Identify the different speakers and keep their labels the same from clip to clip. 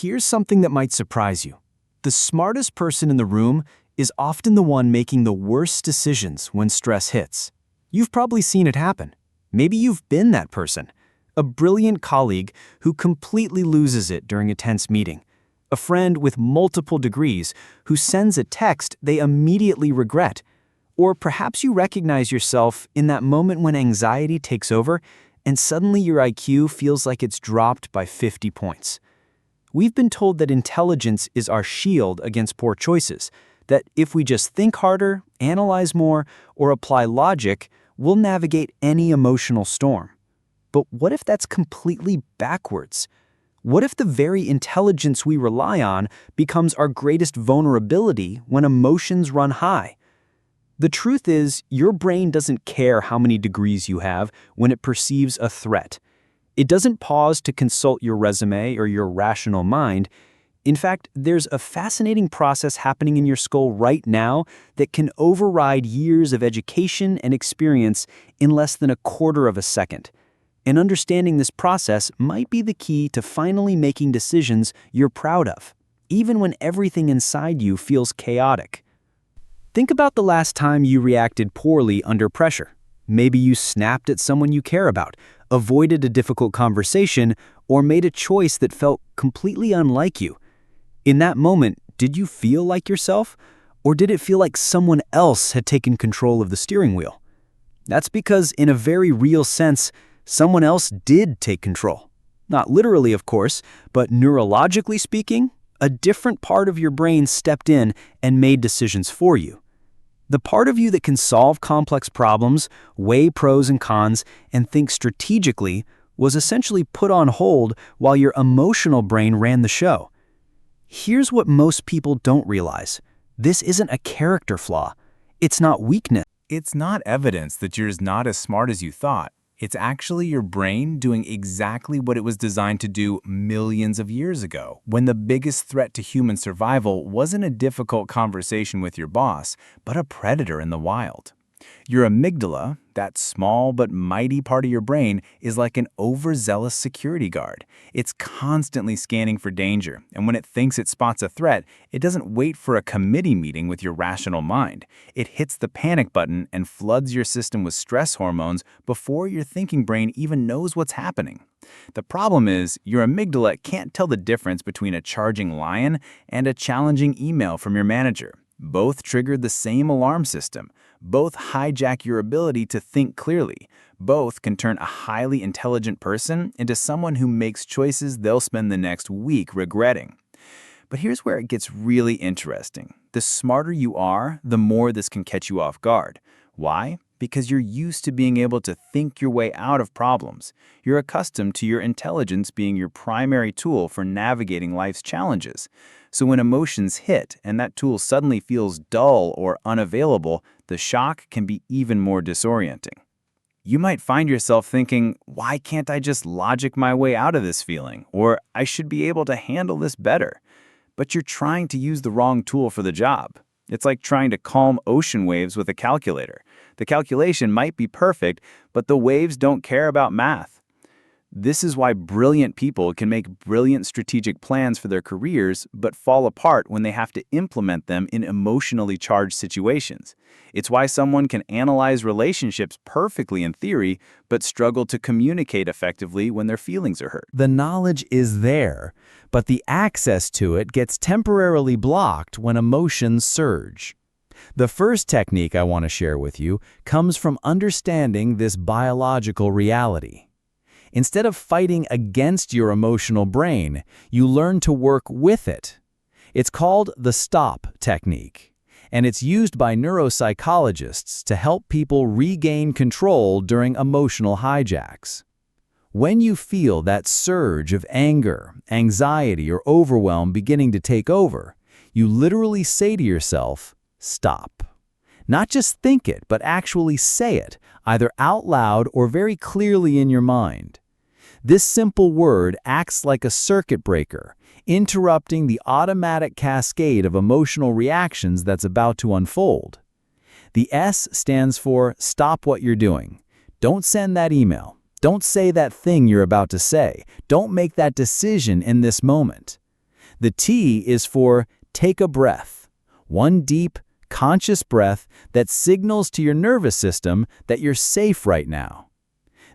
Speaker 1: here's something that might surprise you. The smartest person in the room is often the one making the worst decisions when stress hits. You've probably seen it happen. Maybe you've been that person. A brilliant colleague who completely loses it during a tense meeting. A friend with multiple degrees who sends a text they immediately regret. Or perhaps you recognize yourself in that moment when anxiety takes over and suddenly your IQ feels like it's dropped by 50 points. We've been told that intelligence is our shield against poor choices, that if we just think harder, analyze more, or apply logic, we'll navigate any emotional storm. But what if that's completely backwards? What if the very intelligence we rely on becomes our greatest vulnerability when emotions run high? The truth is, your brain doesn't care how many degrees you have when it perceives a threat. It doesn't pause to consult your resume or your rational mind. In fact, there's a fascinating process happening in your skull right now that can override years of education and experience in less than a quarter of a second. And understanding this process might be the key to finally making decisions you're proud of, even when everything inside you feels chaotic. Think about the last time you reacted poorly under pressure. Maybe you snapped at someone you care about, avoided a difficult conversation, or made a choice that felt completely unlike you. In that moment, did you feel like yourself, or did it feel like someone else had taken control of the steering wheel? That's because, in a very real sense, someone else did take control. Not literally, of course, but neurologically speaking, a different part of your brain stepped in and made decisions for you. The part of you that can solve complex problems, weigh pros and cons, and think strategically was essentially put on hold while your emotional brain ran the show. Here's what most people don't realize. This isn't a character flaw. It's not weakness.
Speaker 2: It's not evidence that you're not as smart as you thought. It's actually your brain doing exactly what it was designed to do millions of years ago, when the biggest threat to human survival wasn't a difficult conversation with your boss, but a predator in the wild. Your amygdala, that small but mighty part of your brain, is like an overzealous security guard. It's constantly scanning for danger, and when it thinks it spots a threat, it doesn't wait for a committee meeting with your rational mind. It hits the panic button and floods your system with stress hormones before your thinking brain even knows what's happening. The problem is, your amygdala can't tell the difference between a charging lion and a challenging email from your manager. Both trigger the same alarm system. Both hijack your ability to think clearly. Both can turn a highly intelligent person into someone who makes choices they'll spend the next week regretting. But here's where it gets really interesting. The smarter you are, the more this can catch you off guard. Why? Because you're used to being able to think your way out of problems. You're accustomed to your intelligence being your primary tool for navigating life's challenges. So when emotions hit and that tool suddenly feels dull or unavailable, the shock can be even more disorienting. You might find yourself thinking, why can't I just logic my way out of this feeling? Or I should be able to handle this better. But you're trying to use the wrong tool for the job. It's like trying to calm ocean waves with a calculator. The calculation might be perfect, but the waves don't care about math. This is why brilliant people can make brilliant strategic plans for their careers, but fall apart when they have to implement them in emotionally charged situations. It's why someone can analyze relationships perfectly in theory, but struggle to communicate effectively when their feelings are hurt.
Speaker 3: The knowledge is there, but the access to it gets temporarily blocked when emotions surge. The first technique I want to share with you comes from understanding this biological reality. Instead of fighting against your emotional brain, you learn to work with it. It's called the stop technique, and it's used by neuropsychologists to help people regain control during emotional hijacks. When you feel that surge of anger, anxiety, or overwhelm beginning to take over, you literally say to yourself, stop. Not just think it, but actually say it, either out loud or very clearly in your mind. This simple word acts like a circuit breaker, interrupting the automatic cascade of emotional reactions that's about to unfold. The S stands for stop what you're doing. Don't send that email. Don't say that thing you're about to say. Don't make that decision in this moment. The T is for take a breath. One deep, conscious breath that signals to your nervous system that you're safe right now.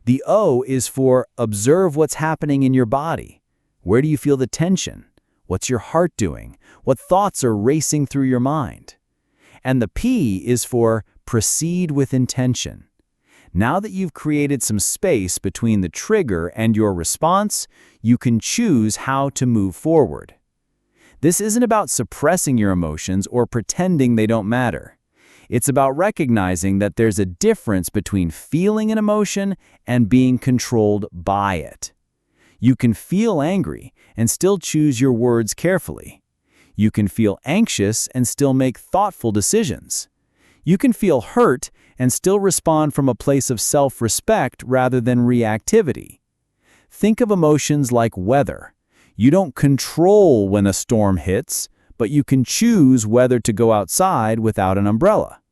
Speaker 3: The O is for observe what's happening in your body. Where do you feel the tension? What's your heart doing? What thoughts are racing through your mind? And the P is for proceed with intention. Now that you've created some space between the trigger and your response, you can choose how to move forward. This isn't about suppressing your emotions or pretending they don't matter. It's about recognizing that there's a difference between feeling an emotion and being controlled by it. You can feel angry and still choose your words carefully. You can feel anxious and still make thoughtful decisions. You can feel hurt and still respond from a place of self-respect rather than reactivity. Think of emotions like weather. You don't control when a storm hits, but you can choose whether to go outside without an umbrella.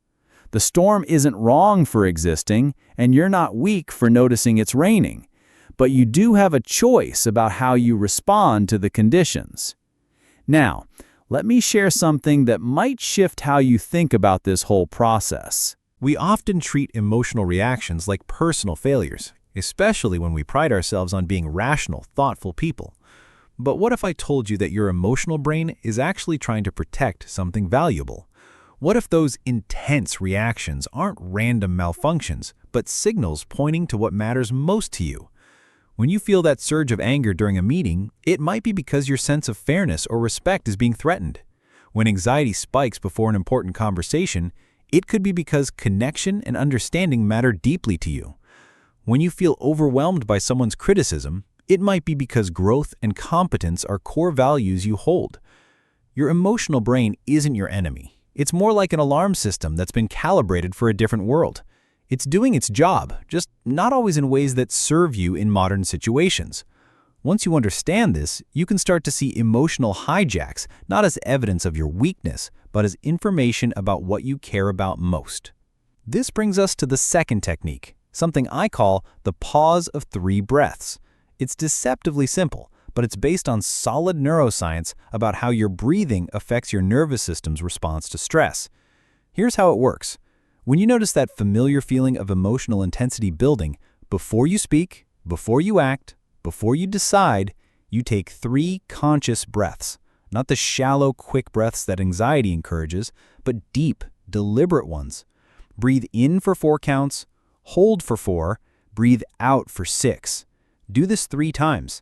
Speaker 3: The storm isn't wrong for existing, and you're not weak for noticing it's raining, but you do have a choice about how you respond to the conditions. Now, let me share something that might shift how you think about this whole process.
Speaker 4: We often treat emotional reactions like personal failures, especially when we pride ourselves on being rational, thoughtful people. But what if I told you that your emotional brain is actually trying to protect something valuable? What if those intense reactions aren't random malfunctions, but signals pointing to what matters most to you? When you feel that surge of anger during a meeting, it might be because your sense of fairness or respect is being threatened. When anxiety spikes before an important conversation, it could be because connection and understanding matter deeply to you. When you feel overwhelmed by someone's criticism, it might be because growth and competence are core values you hold. Your emotional brain isn't your enemy. It's more like an alarm system that's been calibrated for a different world. It's doing its job, just not always in ways that serve you in modern situations. Once you understand this, you can start to see emotional hijacks not as evidence of your weakness, but as information about what you care about most. This brings us to the second technique, something I call the pause of 3 breaths. It's deceptively simple, but it's based on solid neuroscience about how your breathing affects your nervous system's response to stress. Here's how it works. When you notice that familiar feeling of emotional intensity building, before you speak, before you act, before you decide, you take 3 conscious breaths. Not the shallow, quick breaths that anxiety encourages, but deep, deliberate ones. Breathe in for 4 counts, hold for 4, breathe out for 6. Do this 3 times.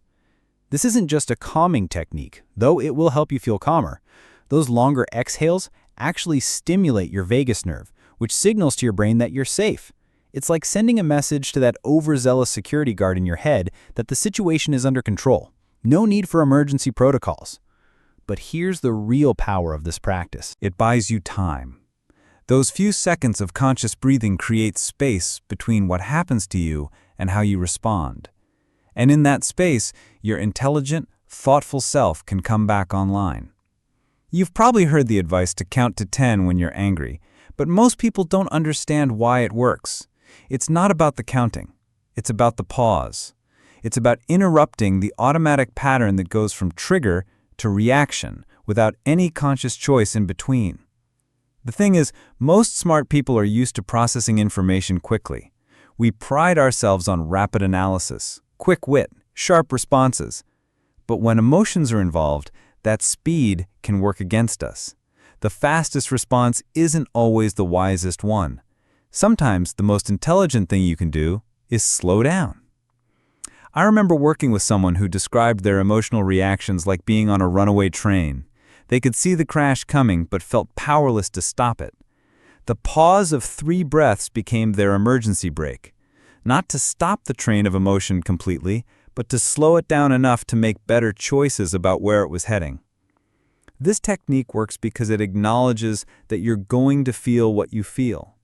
Speaker 4: This isn't just a calming technique, though it will help you feel calmer. Those longer exhales actually stimulate your vagus nerve, which signals to your brain that you're safe. It's like sending a message to that overzealous security guard in your head that the situation is under control. No need for emergency protocols. But here's the real power of this practice.
Speaker 2: It buys you time. Those few seconds of conscious breathing create space between what happens to you and how you respond. And in that space, your intelligent, thoughtful self can come back online. You've probably heard the advice to count to 10 when you're angry, but most people don't understand why it works. It's not about the counting. It's about the pause. It's about interrupting the automatic pattern that goes from trigger to reaction without any conscious choice in between. The thing is, most smart people are used to processing information quickly. We pride ourselves on rapid analysis, quick wit, sharp responses. But when emotions are involved, that speed can work against us. The fastest response isn't always the wisest one. Sometimes the most intelligent thing you can do is slow down. I remember working with someone who described their emotional reactions like being on a runaway train. They could see the crash coming but felt powerless to stop it. The pause of 3 breaths became their emergency brake. Not to stop the train of emotion completely, but to slow it down enough to make better choices about where it was heading. This technique works because it acknowledges that you're going to feel what you feel.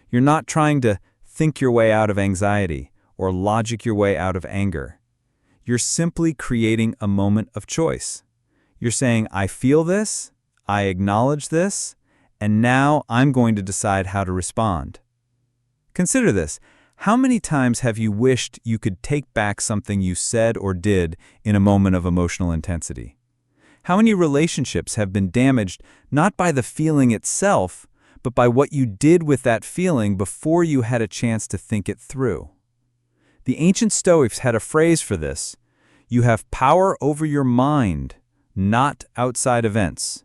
Speaker 2: You're not trying to think your way out of anxiety or logic your way out of anger. You're simply creating a moment of choice. You're saying, I feel this, I acknowledge this, and now I'm going to decide how to respond. Consider this. How many times have you wished you could take back something you said or did in a moment of emotional intensity?
Speaker 3: How many relationships have been damaged not by the feeling itself, but by what you did with that feeling before you had a chance to think it through? The ancient Stoics had a phrase for this: you have power over your mind, not outside events.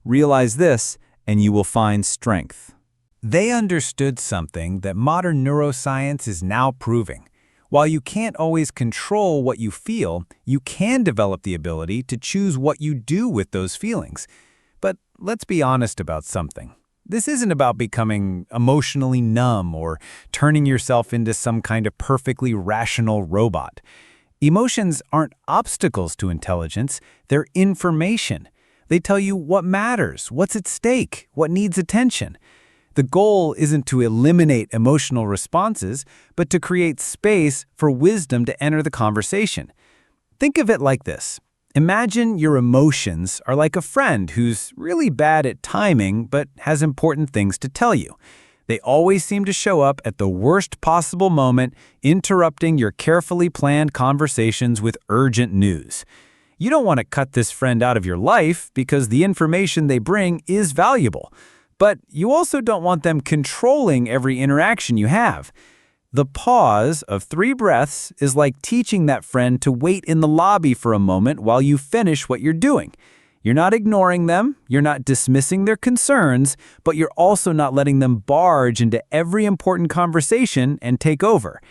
Speaker 3: Realize this, and you will find strength.
Speaker 2: They understood something that modern neuroscience is now proving. While you can't always control what you feel, you can develop the ability to choose what you do with those feelings. But let's be honest about something. This isn't about becoming emotionally numb or turning yourself into some kind of perfectly rational robot. Emotions aren't obstacles to intelligence, they're information. They tell you what matters, what's at stake, what needs attention. The goal isn't to eliminate emotional responses, but to create space for wisdom to enter the conversation. Think of it like this. Imagine your emotions are like a friend who's really bad at timing but has important things to tell you. They always seem to show up at the worst possible moment, interrupting your carefully planned conversations with urgent news. You don't want to cut this friend out of your life because the information they bring is valuable. But you also don't want them controlling every interaction you have. The pause of 3 breaths is like teaching that friend to wait in the lobby for a moment while you finish what you're doing. You're not ignoring them, you're not dismissing their concerns, but you're also not letting them barge into every important conversation and take over.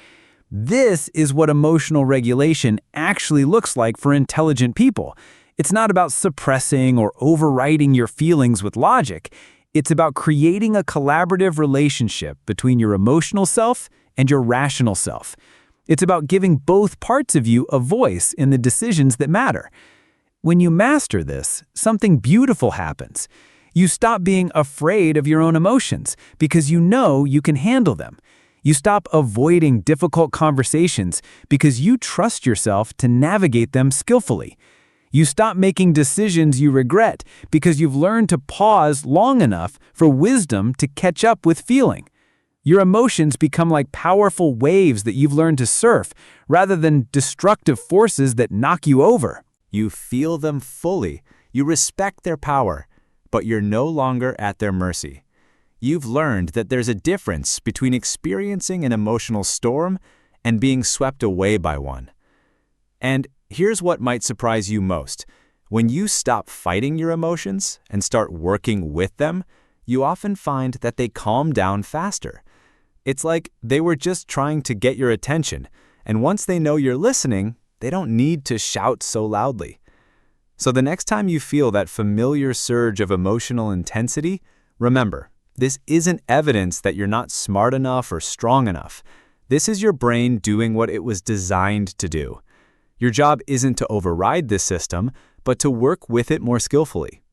Speaker 2: This is what emotional regulation actually looks like for intelligent people. It's not about suppressing or overriding your feelings with logic. It's about creating a collaborative relationship between your emotional self and your rational self. It's about giving both parts of you a voice in the decisions that matter. When you master this, something beautiful happens. You stop being afraid of your own emotions because you know you can handle them. You stop avoiding difficult conversations because you trust yourself to navigate them skillfully. You stop making decisions you regret because you've learned to pause long enough for wisdom to catch up with feeling. Your emotions become like powerful waves that you've learned to surf, rather than destructive forces that knock you over.
Speaker 1: You feel them fully, you respect their power, but you're no longer at their mercy. You've learned that there's a difference between experiencing an emotional storm and being swept away by one. And here's what might surprise you most. When you stop fighting your emotions and start working with them, you often find that they calm down faster. It's like they were just trying to get your attention, and once they know you're listening, they don't need to shout so loudly. So the next time you feel that familiar surge of emotional intensity, remember, this isn't evidence that you're not smart enough or strong enough. This is your brain doing what it was designed to do. Your job isn't to override this system, but to work with it more skillfully.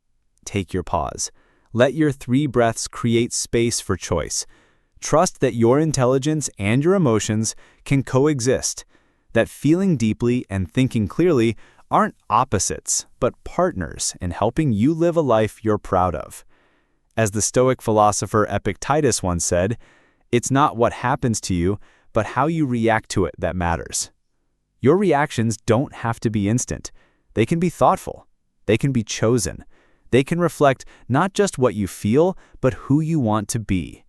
Speaker 1: Take your pause. Let your 3 breaths create space for choice. Trust that your intelligence and your emotions can coexist, that feeling deeply and thinking clearly aren't opposites, but partners in helping you live a life you're proud of. As the Stoic philosopher Epictetus once said, "It's not what happens to you, but how you react to it that matters." Your reactions don't have to be instant. They can be thoughtful. They can be chosen. They can reflect not just what you feel, but who you want to be.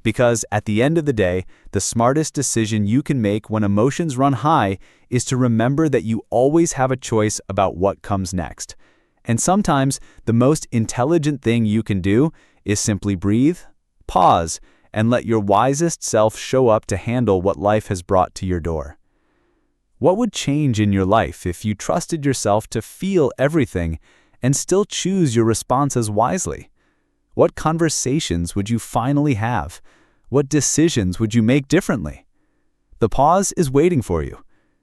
Speaker 1: Because at the end of the day, the smartest decision you can make when emotions run high is to remember that you always have a choice about what comes next. And sometimes the most intelligent thing you can do is simply breathe, pause, and let your wisest self show up to handle what life has brought to your door. What would change in your life if you trusted yourself to feel everything and still choose your responses wisely? What conversations would you finally have? What decisions would you make differently? The pause is waiting for you.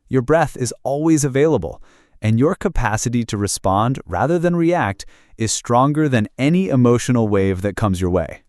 Speaker 1: Your breath is always available, and your capacity to respond rather than react is stronger than any emotional wave that comes your way.